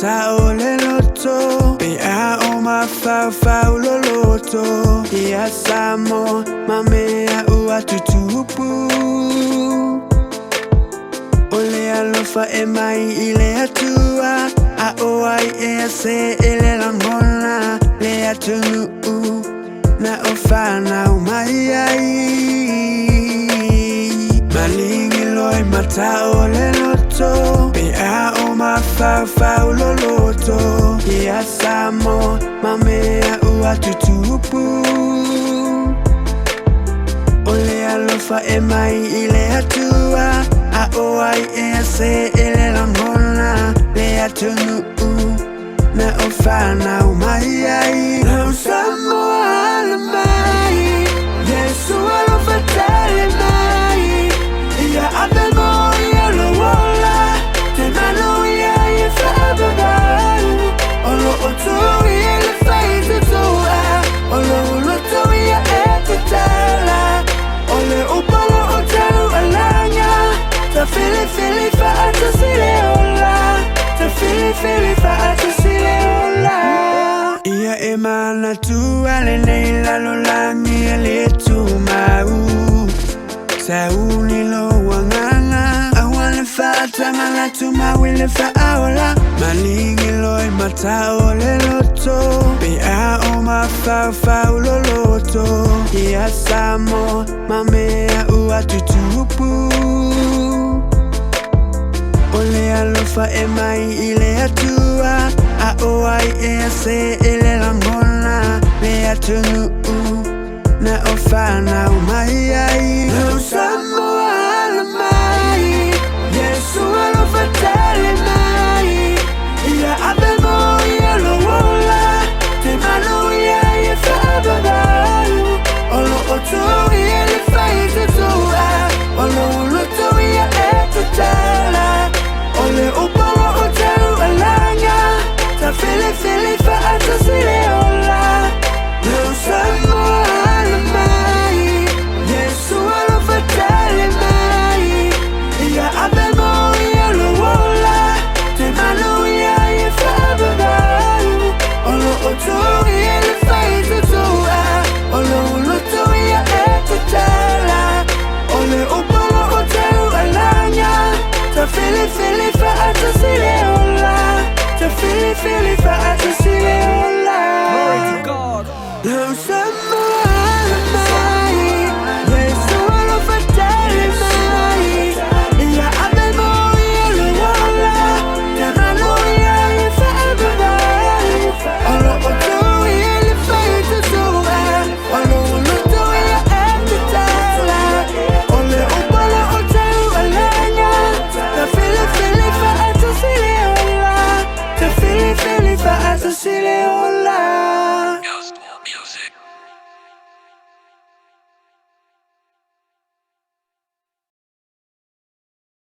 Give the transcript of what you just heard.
matao le loto Be a o ma fa uloloto Ia samo mamea ua tutupu Ole alofa e mai ile atua A oai e se ele langona Le atunu na ofana umai ai Malingi loi matao le loto Be a o ma fa uloloto Ia samo mamea ua tutupu Ole alofa e mai ile atua A oai e se ele langona Le atunu na ofana umai ai Nau samo ala mai Yesu alofa tele mai Ia abemo ia lo wola Te mano ia i whaababau Olo otu ia le whaitu toa Olo uloto ia e te tala Ole upalo o tau alanga Ta fili whaata sile ola Ta fili whaata sile ola Ia e mana tuale nei lalo langi e le tu mau Sauni lo wanganga Awane whaata mana tu mawile whaaola Malingi loi matao le loto Be a o ma fa uloloto Ia samo mamea ua tutupu Ole alofa e mai ile atua A oai e se ele langona Le atunu na ofana umai ai Nau samo ala mai Yesu alofa tele mai Ia abemo ia lo wola Te mano ia i whaababau Olo otu ia le whaitu toa Olo uloto ia e te tala Ole upalo o tau alanga Ta fili whaata sile ola Nau samo ala mai Yesu alofa tele mai Ia abemo ia lo wola Te mano ia i whaababau Olo otu ia le whaitu toa Olo uloto ia e te tala Ole upalo o tau alanga Ta fili whaata sile ola Ta fili whaata sile ola Glory to God. Nau samo ala mai Yesu alofa tele mai Ia abemo ia lo wola Te mano ia i whaababau Olo otu ia le whaitu toa Olo uloto ia e te tala Ole upalo o tau alanga Ta fili whaata sile ola Ta fili whaata sile